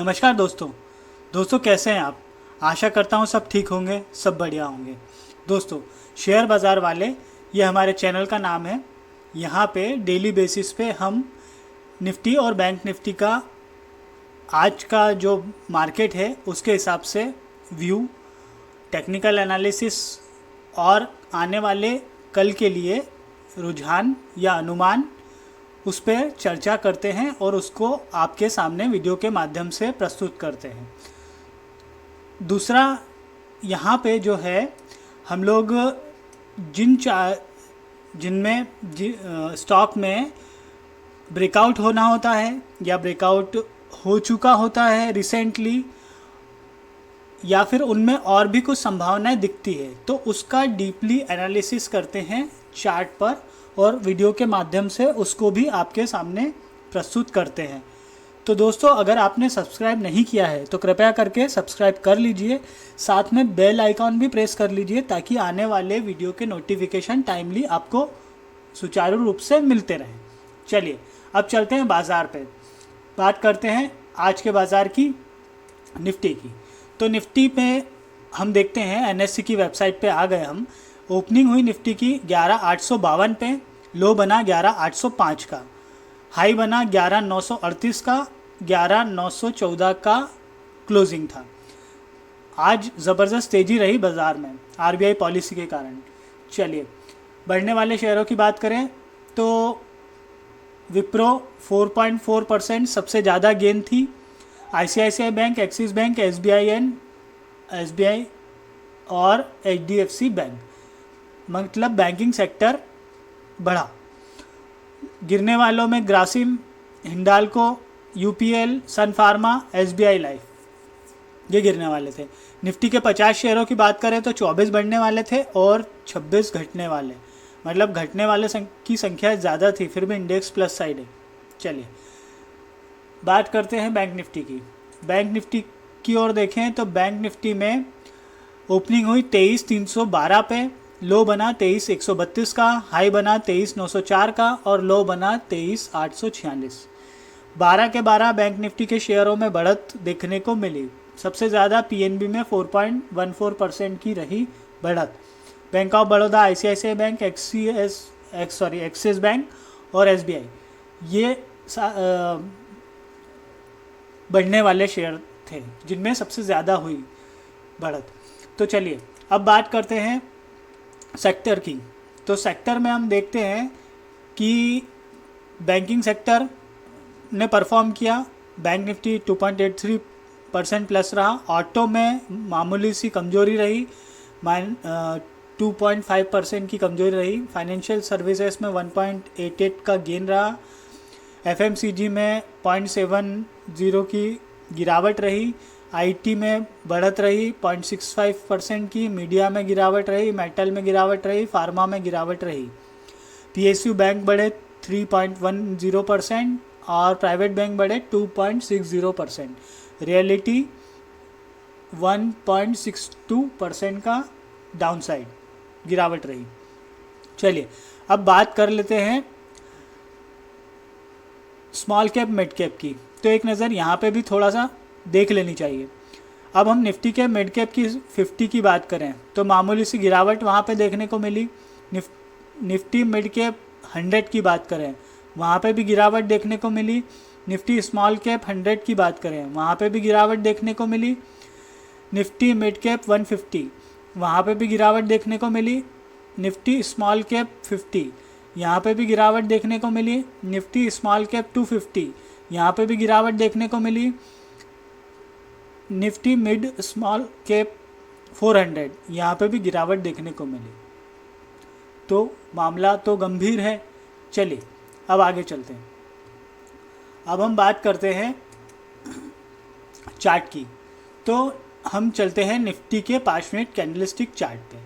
नमस्कार दोस्तों कैसे हैं आप। आशा करता हूँ सब ठीक होंगे, सब बढ़िया होंगे। दोस्तों, शेयर बाज़ार वाले ये हमारे चैनल का नाम है। यहाँ पे डेली बेसिस पे हम निफ्टी और बैंक निफ्टी का आज का जो मार्केट है उसके हिसाब से व्यू, टेक्निकल एनालिसिस और आने वाले कल के लिए रुझान या अनुमान उस पर चर्चा करते हैं और उसको आपके सामने वीडियो के माध्यम से प्रस्तुत करते हैं। दूसरा, यहाँ पे जो है हम लोग जिनमें स्टॉक में ब्रेकआउट होना होता है या ब्रेकआउट हो चुका होता है रिसेंटली, या फिर उनमें और भी कुछ संभावनाएं दिखती है, तो उसका डीपली एनालिसिस करते हैं चार्ट पर और वीडियो के माध्यम से उसको भी आपके सामने प्रस्तुत करते हैं। तो दोस्तों, अगर आपने सब्सक्राइब नहीं किया है तो कृपया करके सब्सक्राइब कर लीजिए, साथ में बेल आइकॉन भी प्रेस कर लीजिए ताकि आने वाले वीडियो के नोटिफिकेशन टाइमली आपको सुचारू रूप से मिलते रहें। चलिए अब चलते हैं बाज़ार पे, बात करते हैं आज के बाज़ार की, निफ्टी की। तो निफ्टी पे हम देखते हैं एनएससी की वेबसाइट पे आ गए हम। ओपनिंग हुई निफ्टी की 11,852 पे, लो बना 11,805 का, हाई बना 11,938 का, 11,914 का क्लोजिंग था। आज ज़बरदस्त तेज़ी रही बाज़ार में आरबीआई पॉलिसी के कारण। चलिए बढ़ने वाले शेयरों की बात करें तो विप्रो 4.4% सबसे ज़्यादा गेन थी। ICICI bank, axis bank, SBI और एचडीएफसी बैंक, मतलब बैंकिंग सेक्टर बढ़ा। गिरने वालों में ग्रासिम, हिंडाल्को, यूपीएल, सन फार्मा, एसबीआई लाइफ, ये गिरने वाले थे। निफ्टी के 50 शेयरों की बात करें तो 24 बढ़ने वाले थे और 26 घटने वाले, मतलब घटने वाले की संख्या ज़्यादा थी, फिर भी इंडेक्स प्लस साइड है। चलिए बात करते हैं बैंक निफ्टी की। बैंक निफ्टी की ओर देखें तो बैंक निफ्टी में ओपनिंग हुई 23,312 पे, लो बना 23,132 का, हाई बना 23,904 का और लो बना 23,846। 12 के 12 बैंक निफ्टी के शेयरों में बढ़त देखने को मिली। सबसे ज़्यादा पीएनबी में 4.14% की रही बढ़त। Bank of Baroda, ICICI bank, axis bank और एसबीआई, ये बढ़ने वाले शेयर थे जिनमें सबसे ज़्यादा हुई बढ़त। तो चलिए अब बात करते हैं सेक्टर की। तो सेक्टर में हम देखते हैं कि बैंकिंग सेक्टर ने परफॉर्म किया। बैंक निफ्टी 2.83% प्लस रहा। ऑटो में मामूली सी कमजोरी रही, 2.5% की कमजोरी रही। फाइनेंशियल सर्विसेज में 1.88 का गेन रहा। एफएमसीजी में 0.70 की गिरावट रही। आईटी में बढ़त रही 0.65% की। मीडिया में गिरावट रही, मेटल में गिरावट रही, फार्मा में गिरावट रही। पीएसयू बैंक बढ़े 3.10% और प्राइवेट बैंक बढ़े 2.60%। रियलिटी 1.62% का डाउनसाइड गिरावट रही। चलिए अब बात कर लेते हैं स्मॉल कैप मिड कैप की। तो एक नज़र यहाँ पे भी थोड़ा सा देख लेनी चाहिए। अब हम निफ्टी के मिड कैप की 50 की बात करें तो मामूली सी गिरावट वहाँ पे देखने को मिली। निफ्टी मिड कैप 100 की बात करें वहाँ पे भी गिरावट देखने को मिली। निफ्टी स्मॉल कैप 100 की बात करें वहाँ पे भी गिरावट देखने को मिली। निफ्टी मिड कैप 150 वहाँ पे भी गिरावट देखने को मिली। निफ्टी स्मॉल कैप 50 यहाँ पे भी गिरावट देखने को मिली। निफ्टी स्मॉल कैप 250 यहाँ पे भी गिरावट देखने को मिली। निफ्टी मिड स्मॉल कैप 400 यहाँ पे भी गिरावट देखने को मिली। तो मामला तो गंभीर है। चलिए अब आगे चलते हैं। अब हम बात करते हैं चार्ट की। तो हम चलते हैं निफ्टी के 5 मिनट कैंडलस्टिक चार्ट पे।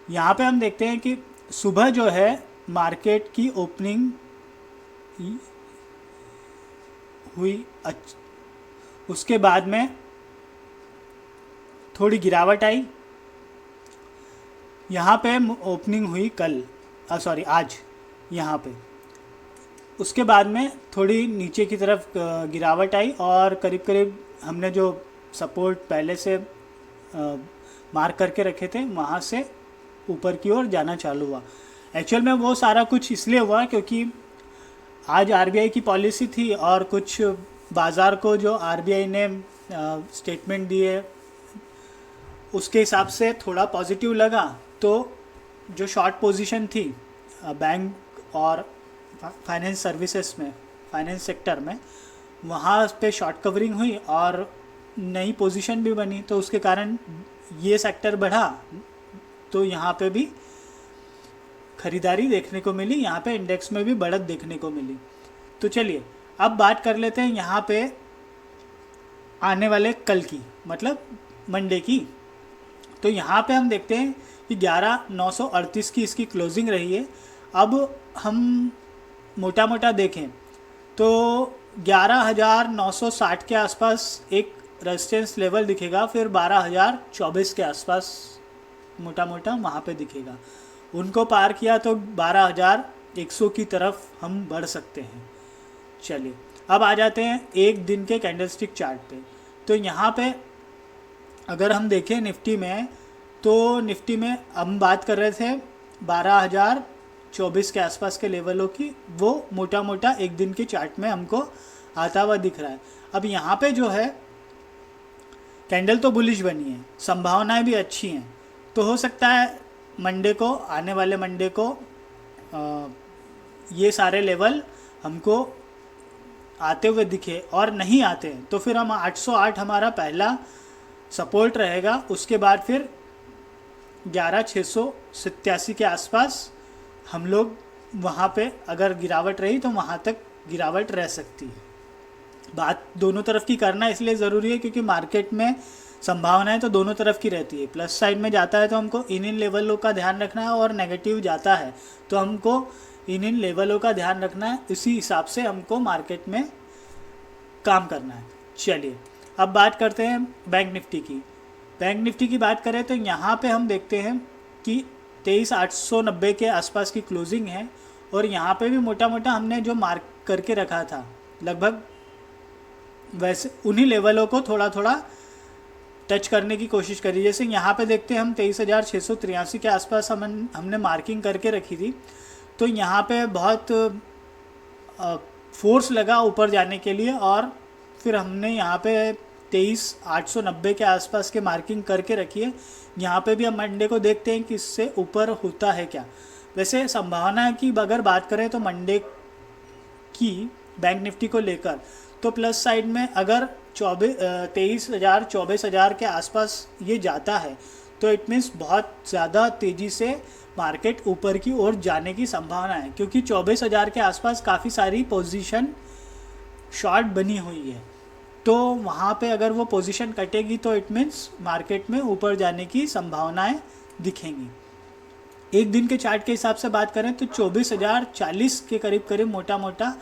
यहाँ पे हम देखते हैं कि सुबह जो है मार्केट की ओपनिंग हुई, उसके बाद में थोड़ी गिरावट आई। यहाँ पे ओपनिंग हुई आज यहाँ पे, उसके बाद में थोड़ी नीचे की तरफ गिरावट आई और करीब करीब हमने जो सपोर्ट पहले से मार्क करके रखे थे वहाँ से ऊपर की ओर जाना चालू हुआ। एक्चुअल में वो सारा कुछ इसलिए हुआ क्योंकि आज आरबीआई की पॉलिसी थी और कुछ बाज़ार को जो आरबीआई ने स्टेटमेंट दिए उसके हिसाब से थोड़ा पॉजिटिव लगा, तो जो शॉर्ट पोजीशन थी बैंक और फाइनेंस सर्विसेज में, फाइनेंस सेक्टर में, वहाँ पे शॉर्ट कवरिंग हुई और नई पोजीशन भी बनी, तो उसके कारण ये सेक्टर बढ़ा, तो यहाँ पे भी खरीदारी देखने को मिली, यहाँ पे इंडेक्स में भी बढ़त देखने को मिली। तो चलिए अब बात कर लेते हैं यहाँ पे आने वाले कल की, मतलब मंडे की। तो यहाँ पे हम देखते हैं कि 11,938 की इसकी क्लोजिंग रही है। अब हम मोटा मोटा देखें तो 11,960 के आसपास एक रेजिस्टेंस लेवल दिखेगा, फिर 12,024 के आसपास मोटा मोटा वहाँ पे दिखेगा। उनको पार किया तो 12,100 की तरफ हम बढ़ सकते हैं। चलिए अब आ जाते हैं एक दिन के कैंडलस्टिक चार्ट पे। तो यहाँ पे अगर हम देखें निफ्टी में, तो निफ्टी में हम बात कर रहे थे 12,024 के आसपास के लेवलों की, वो मोटा मोटा एक दिन के चार्ट में हमको आता हुआ दिख रहा है। अब यहाँ पे जो है कैंडल तो बुलिश बनी है, संभावनाएं भी अच्छी हैं, तो हो सकता है मंडे को, आने वाले मंडे को ये सारे लेवल हमको आते हुए दिखे, और नहीं आते हैं तो फिर हम 808 हमारा पहला सपोर्ट रहेगा। उसके बाद फिर 11,687 के आसपास हम लोग वहाँ पे अगर गिरावट रही तो वहाँ तक गिरावट रह सकती है। बात दोनों तरफ की करना इसलिए ज़रूरी है क्योंकि मार्केट में संभावनाएं तो दोनों तरफ की रहती है। प्लस साइड में जाता है तो हमको इन लेवलों का ध्यान रखना है, और नेगेटिव जाता है तो हमको इन लेवलों का ध्यान रखना है। इसी हिसाब से हमको मार्केट में काम करना है। चलिए अब बात करते हैं बैंक निफ्टी की। बैंक निफ्टी की बात करें तो यहाँ पे हम देखते हैं कि 23,890 के आसपास की क्लोजिंग है, और यहाँ पे भी मोटा मोटा हमने जो मार्क करके रखा था लगभग वैसे उन्हीं लेवलों को थोड़ा थोड़ा टच करने की कोशिश करी। जैसे यहाँ पे देखते हैं हम 23,683 के आसपास हमने मार्किंग करके रखी थी, तो यहाँ पे बहुत फोर्स लगा ऊपर जाने के लिए, और फिर हमने यहाँ पे 23,890 के आसपास के मार्किंग करके रखी है। यहाँ पे भी हम मंडे को देखते हैं कि इससे ऊपर होता है क्या। वैसे संभावना की अगर बात करें तो मंडे की बैंक निफ्टी को लेकर तो प्लस साइड में अगर 23,000-24,000 के आसपास ये जाता है तो इट मीन्स बहुत ज़्यादा तेज़ी से मार्केट ऊपर की ओर जाने की संभावना है, क्योंकि 24,000 के आसपास काफ़ी सारी पोजीशन शॉर्ट बनी हुई है। तो वहाँ पे अगर वो पोजीशन कटेगी तो इट मीन्स मार्केट में ऊपर जाने की संभावनाएं दिखेंगी। एक दिन के चार्ट के हिसाब से बात करें तो 24,040 के करीब मोटा मोटा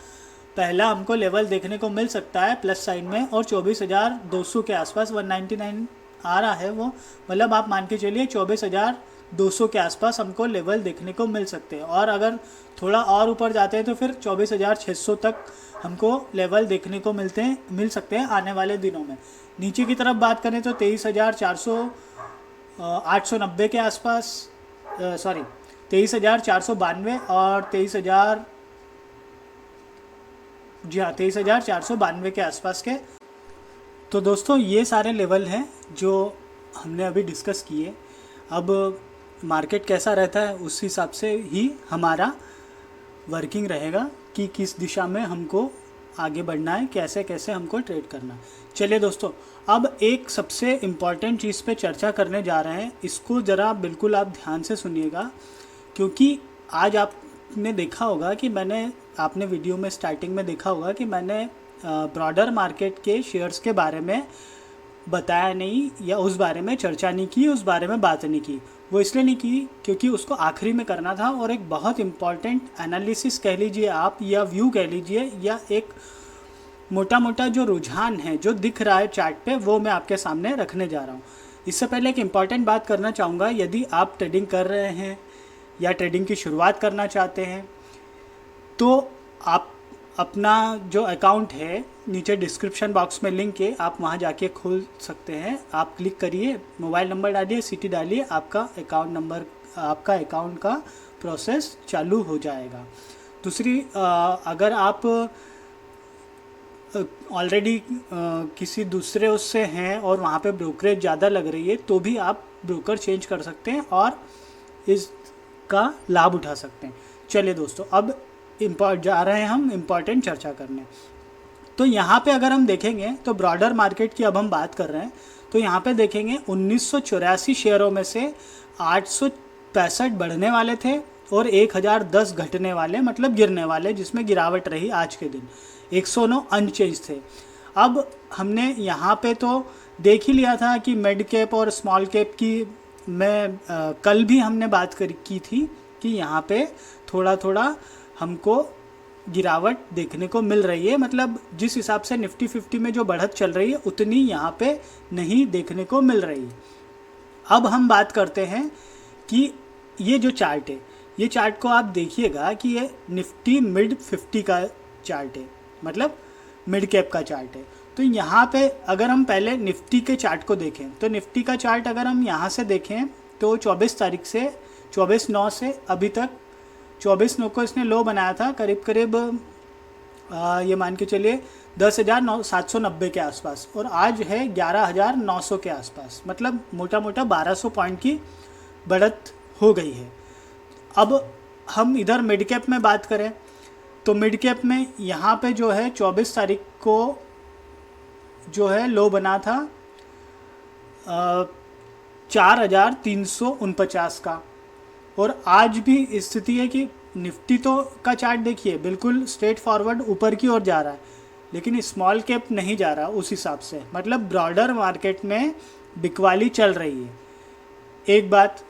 पहला हमको लेवल देखने को मिल सकता है प्लस साइड में, और 24,200 के आसपास 199 आ रहा है वो, मतलब आप मान के चलिए 24,200 के आसपास हमको लेवल देखने को मिल सकते हैं। और अगर थोड़ा और ऊपर जाते हैं तो फिर 24,600 तक हमको लेवल देखने को मिल सकते हैं आने वाले दिनों में। नीचे की तरफ बात करें तो 23,890 के आसपास 23,492 और 23,492 के आसपास के। तो दोस्तों ये सारे लेवल हैं जो हमने अभी डिस्कस किए। अब मार्केट कैसा रहता है उस हिसाब से ही हमारा वर्किंग रहेगा कि किस दिशा में हमको आगे बढ़ना है, कैसे कैसे हमको ट्रेड करना है। चलिए दोस्तों, अब एक सबसे इम्पॉर्टेंट चीज़ पे चर्चा करने जा रहे हैं, इसको ज़रा बिल्कुल आप ध्यान से सुनिएगा, क्योंकि आज आपने देखा होगा कि आपने वीडियो में स्टार्टिंग में देखा होगा कि मैंने ब्रॉडर मार्केट के शेयर्स के बारे में बताया नहीं, या उस बारे में चर्चा नहीं की, उस बारे में बात नहीं की। वो इसलिए नहीं की क्योंकि उसको आखिरी में करना था, और एक बहुत इम्पॉर्टेंट एनालिसिस कह लीजिए आप, या व्यू कह लीजिए, या एक मोटा मोटा जो रुझान है जो दिख रहा है चार्ट पे, वो मैं आपके सामने रखने जा रहा हूँ। इससे पहले एक इम्पॉर्टेंट बात करना चाहूँगा, यदि आप ट्रेडिंग कर रहे हैं या ट्रेडिंग की शुरुआत करना चाहते हैं तो आप अपना जो अकाउंट है नीचे डिस्क्रिप्शन बॉक्स में लिंक है, आप वहाँ जाके खोल सकते हैं। आप क्लिक करिए, मोबाइल नंबर डालिए, सिटी डालिए, आपका अकाउंट नंबर, आपका अकाउंट का प्रोसेस चालू हो जाएगा। दूसरी, अगर आप ऑलरेडी किसी दूसरे उससे हैं और वहाँ पे ब्रोकरेज ज़्यादा लग रही है तो भी आप ब्रोकर चेंज कर सकते हैं और इसका लाभ उठा सकते हैं। चलिए दोस्तों, अब जा रहे हैं हम इम्पॉर्टेंट चर्चा करने। तो यहाँ पे अगर हम देखेंगे तो ब्रॉडर मार्केट की अब हम बात कर रहे हैं, तो यहाँ पे देखेंगे 1984 शेयरों में से 865 बढ़ने वाले थे और 1010 घटने वाले, मतलब गिरने वाले, जिसमें गिरावट रही आज के दिन। 109 अनचेंज थे। अब हमने यहाँ पे तो देख ही लिया था कि मिड कैप और स्मॉल कैप की मैं कल भी हमने बात की थी कि यहाँ पे थोड़ा थोड़ा हमको गिरावट देखने को मिल रही है, मतलब जिस हिसाब से निफ्टी 50 में जो बढ़त चल रही है उतनी यहाँ पे नहीं देखने को मिल रही। अब हम बात करते हैं कि ये जो चार्ट है, ये चार्ट को आप देखिएगा कि ये निफ्टी मिड 50 का चार्ट है, मतलब मिड कैप का चार्ट है। तो यहाँ पे अगर हम पहले निफ्टी के चार्ट को देखें तो निफ्टी का चार्ट अगर हम यहाँ से देखें तो 24/9 से अभी तक 24/9 को इसने लो बनाया था, करीब करीब ये मान के चलिए 10,790 के आसपास, और आज है 11,900 के आसपास, मतलब मोटा मोटा 1200 पॉइंट की बढ़त हो गई है। अब हम इधर मिड कैप में बात करें तो मिड कैप में यहाँ पे जो है 24 तारीख को जो है लो बना था 4,349 का, और आज भी स्थिति है कि निफ्टी तो का चार्ट देखिए बिल्कुल स्ट्रेट फॉरवर्ड ऊपर की ओर जा रहा है, लेकिन स्मॉल कैप नहीं जा रहा उस हिसाब से, मतलब ब्रॉडर मार्केट में बिकवाली चल रही है। एक बात।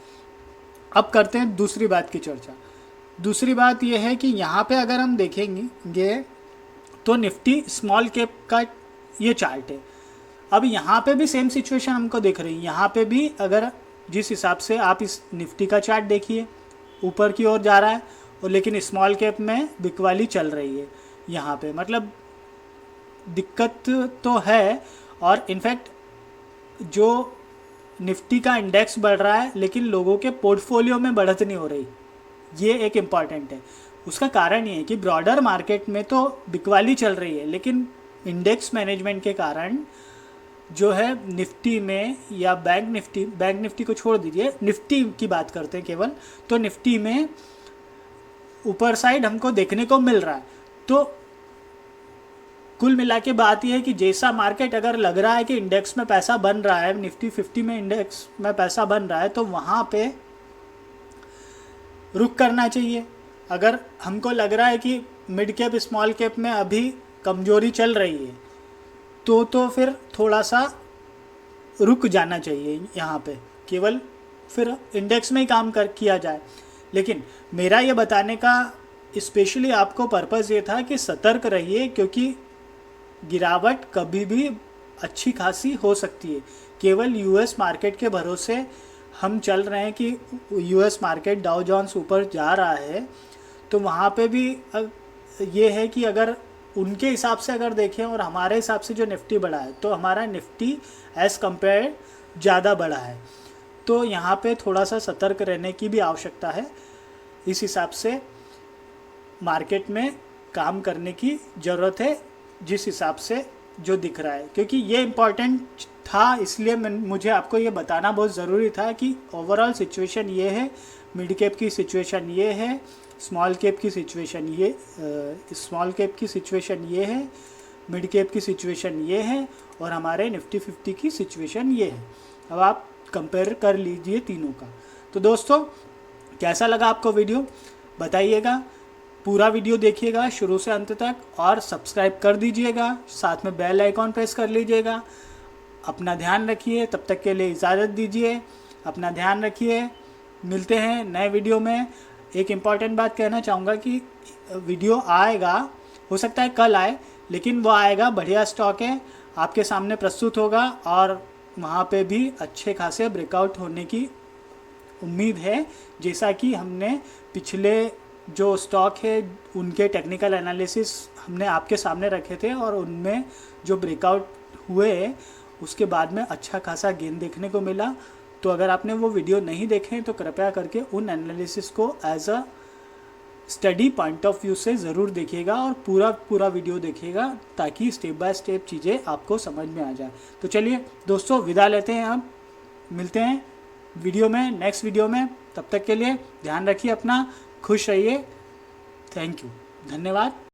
अब करते हैं दूसरी बात की चर्चा। दूसरी बात यह है कि यहाँ पे अगर हम देखेंगे तो निफ्टी स्मॉल कैप का ये चार्ट है। अब यहाँ पे भी सेम सिचुएशन हमको दिख रही है। यहाँ पे भी अगर जिस हिसाब से आप इस निफ्टी का चार्ट देखिए ऊपर की ओर जा रहा है, और लेकिन स्मॉल कैप में बिकवाली चल रही है यहाँ पे, मतलब दिक्कत तो है। और इनफैक्ट जो निफ्टी का इंडेक्स बढ़ रहा है लेकिन लोगों के पोर्टफोलियो में बढ़त नहीं हो रही, ये एक इम्पॉर्टेंट है। उसका कारण ये है कि ब्रॉडर मार्केट में तो बिकवाली चल रही है, लेकिन इंडेक्स मैनेजमेंट के कारण जो है निफ्टी में या बैंक निफ्टी को छोड़ दीजिए, निफ्टी की बात करते हैं केवल, तो निफ्टी में ऊपर साइड हमको देखने को मिल रहा है। तो कुल मिला के बात यह है कि जैसा मार्केट अगर लग रहा है कि इंडेक्स में पैसा बन रहा है, निफ्टी 50 में इंडेक्स में पैसा बन रहा है, तो वहाँ पे रुक करना चाहिए। अगर हमको लग रहा है कि मिड कैप स्मॉल कैप में अभी कमजोरी चल रही है तो फिर थोड़ा सा रुक जाना चाहिए यहाँ पे, केवल फिर इंडेक्स में ही काम किया जाए। लेकिन मेरा ये बताने का स्पेशली आपको पर्पज़ ये था कि सतर्क रहिए, क्योंकि गिरावट कभी भी अच्छी खासी हो सकती है। केवल यूएस मार्केट के भरोसे हम चल रहे हैं कि यूएस मार्केट डाउ जोन्स ऊपर जा रहा है, तो वहाँ पे भी ये है कि अगर उनके हिसाब से अगर देखें और हमारे हिसाब से जो निफ्टी बढ़ा है, तो हमारा निफ्टी एज़ कंपेयर ज़्यादा बढ़ा है। तो यहाँ पे थोड़ा सा सतर्क रहने की भी आवश्यकता है। इस हिसाब से मार्केट में काम करने की ज़रूरत है, जिस हिसाब से जो दिख रहा है, क्योंकि ये इम्पॉर्टेंट था, इसलिए मुझे आपको ये बताना बहुत ज़रूरी था कि ओवरऑल सिचुएशन ये है, मिड कैप की सिचुएशन ये है, स्मॉल कैप की सिचुएशन ये है, मिड कैप की सिचुएशन ये है, और हमारे निफ्टी 50 की सिचुएशन ये है। अब आप कंपेयर कर लीजिए तीनों का। तो दोस्तों, कैसा लगा आपको वीडियो बताइएगा, पूरा वीडियो देखिएगा शुरू से अंत तक, और सब्सक्राइब कर दीजिएगा, साथ में बेल आइकॉन प्रेस कर लीजिएगा। अपना ध्यान रखिए, तब तक के लिए इजाज़त दीजिए। अपना ध्यान रखिए, मिलते हैं नए वीडियो में। एक इम्पॉर्टेंट बात कहना चाहूँगा कि वीडियो आएगा, हो सकता है कल आए, लेकिन वो आएगा, बढ़िया स्टॉक है, आपके सामने प्रस्तुत होगा, और वहाँ पे भी अच्छे खासे ब्रेकआउट होने की उम्मीद है, जैसा कि हमने पिछले जो स्टॉक है उनके टेक्निकल एनालिसिस हमने आपके सामने रखे थे और उनमें जो ब्रेकआउट हुए उसके बाद में अच्छा खासा गेन देखने को मिला। तो अगर आपने वो वीडियो नहीं देखे तो कृपया करके उन एनालिसिस को as a study point of view से ज़रूर देखिएगा और पूरा वीडियो देखिएगा ताकि स्टेप बाय स्टेप चीज़ें आपको समझ में आ जाए। तो चलिए दोस्तों, विदा लेते हैं, हम मिलते हैं वीडियो में, नेक्स्ट वीडियो में। तब तक के लिए ध्यान रखिए अपना, खुश रहिए। थैंक यू, धन्यवाद।